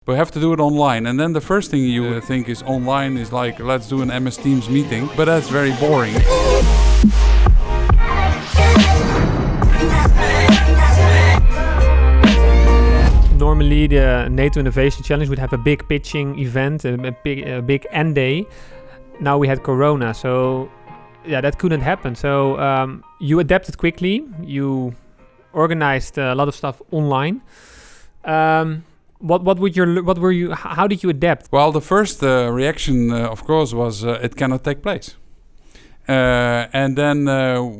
We have to do it online, and then the first thing you think is online is like, let's do an MS Teams meeting, but that's very boring. Normally the NATO Innovation Challenge would have a big pitching event, a big end day. Now we had Corona, so yeah, that couldn't happen. So you adapted quickly, you organized a lot of stuff online. How did you adapt? Well, the first reaction, of course, was it cannot take place. And then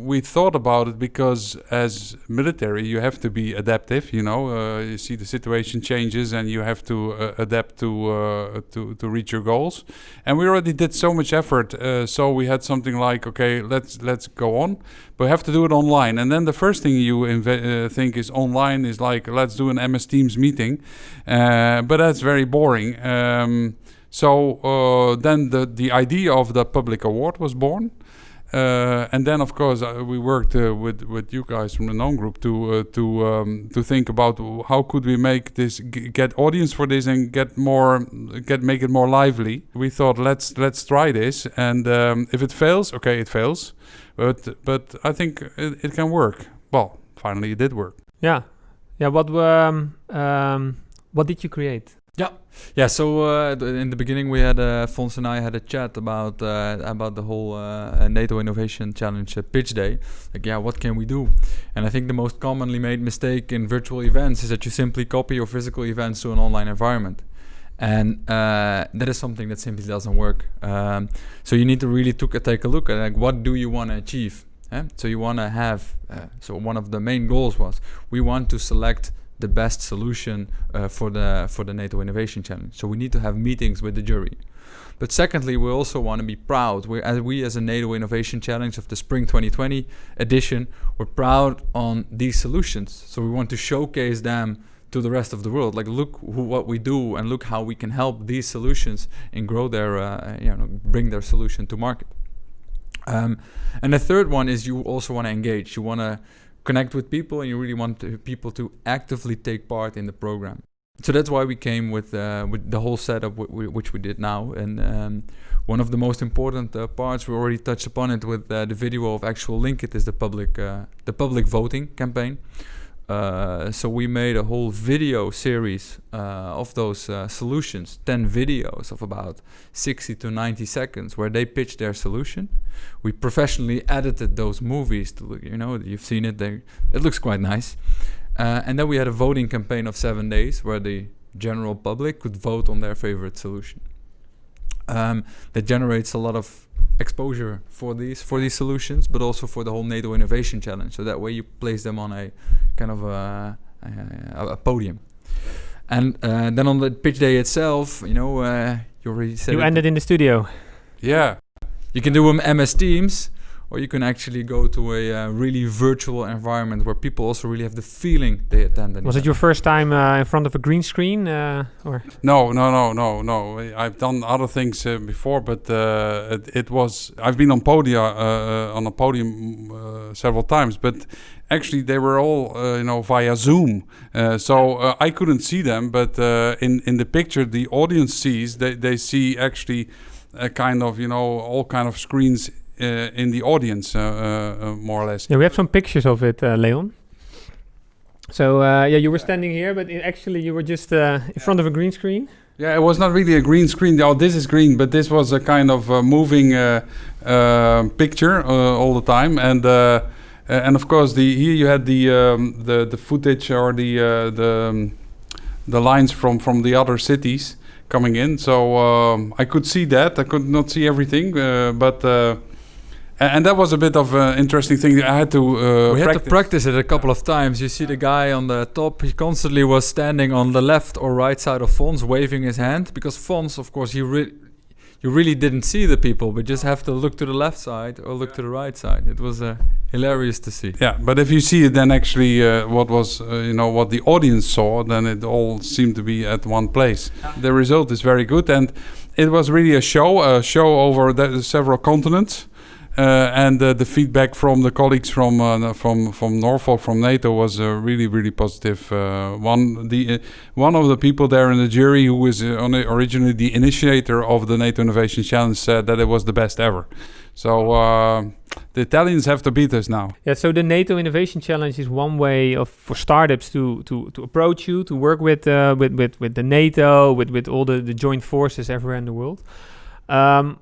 we thought about it because as military, you have to be adaptive. You see the situation changes and you have to adapt to reach your goals. And we already did so much effort, so we had something like, okay, let's go on, but we have to do it online. And then the first thing you think is online is like, let's do an MS Teams meeting, but that's very boring. So then the idea of the public award was born. And then, of course, we worked with you guys from the known group to think about how could we make this get audience for this and make it more lively. We thought let's try this, and if it fails, okay, it fails, but I think it can work. Well, finally, it did work. Yeah. What did you create? Yeah. So in the beginning, we had Fons and I had a chat about the whole NATO Innovation Challenge pitch day. Like, what can we do? And I think the most commonly made mistake in virtual events is that you simply copy your physical events to an online environment, and that is something that simply doesn't work. So you need to really take a look at, like, what do you want to achieve? So you want to have. So one of the main goals was we want to select the best solution for the NATO Innovation Challenge. So we need to have meetings with the jury. But secondly, we also want to be proud. We as a NATO Innovation Challenge of the Spring 2020 edition, we're proud on these solutions. So we want to showcase them to the rest of the world. Like, look what we do, and look how we can help these solutions and grow bring their solution to market. And the third one is you also want to engage. You want to connect with people, and you really want people to actively take part in the program. So that's why we came with the whole setup which we did now. And one of the most important parts, we already touched upon it with the video of Actual Link. It is the public voting campaign. So we made a whole video series of those solutions, 10 videos of about 60 to 90 seconds where they pitched their solution. We professionally edited those movies to look, you've seen it there. It looks quite nice. And then we had a voting campaign of 7 days where the general public could vote on their favorite solution. That generates a lot of exposure for these solutions, but also for the whole NATO Innovation Challenge. So that way you place them on a kind of a podium. And then on the pitch day itself, you already said you ended in the studio. Yeah. You can do them MS Teams, or you can actually go to a really virtual environment where people also really have the feeling they attend. Was it your first time in front of a green screen? Or? No. I've done other things before, but it was. I've been on a podium several times, but actually they were all via Zoom, so I couldn't see them. But in the picture, the audience sees. They see actually a kind of all kind of screens. In the audience, more or less. Yeah, we have some pictures of it, Leon. So, you were standing here, but actually you were just in front of a green screen. Yeah, it was not really a green screen. Oh, this is green, but this was a kind of moving picture all the time. And of course, here you had the footage or the lines from the other cities coming in. So I could see that. I could not see everything, but. And that was a bit of an interesting thing. I had to We had to practice it a couple of times. You see the guy on the top, he constantly was standing on the left or right side of Fons, waving his hand. Because Fons, of course, you really didn't see the people, but just have to look to the left side or look to the right side. It was hilarious to see. Yeah, but if you see it, then actually what the audience saw, then it all seemed to be at one place. The result is very good, and it was really a show over several continents. and the feedback from the colleagues from Norfolk, from NATO, was really, really positive. One of the people there in the jury, who was originally the initiator of the NATO Innovation Challenge, said that it was the best ever. So the Italians have to beat us now. Yeah, so the NATO Innovation Challenge is one way for startups to approach you, to work with the NATO, with all the joint forces everywhere in the world.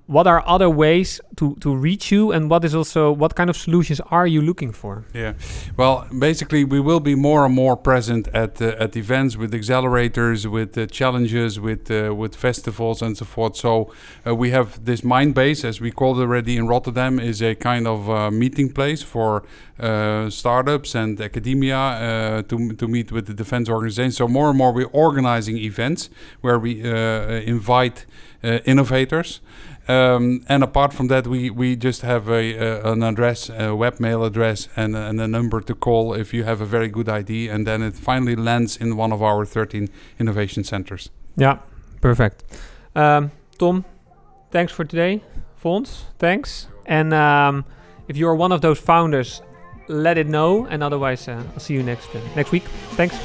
What are other ways to reach you, and what kind of solutions are you looking for? Yeah, well, basically we will be more and more present at events, with accelerators, with challenges, with festivals and so forth. So we have this Mindbase, as we call it already in Rotterdam, is a kind of meeting place for startups and academia to meet with the defense organization. So more and more we're organizing events where we invite innovators, and apart from that, we just have an address, a webmail address, and a number to call if you have a very good idea, and then it finally lands in one of our 13 innovation centers. Yeah, perfect. Tom, thanks for today. Fons, thanks. And if you're one of those founders, let it know, and otherwise I'll see you next week. Thanks.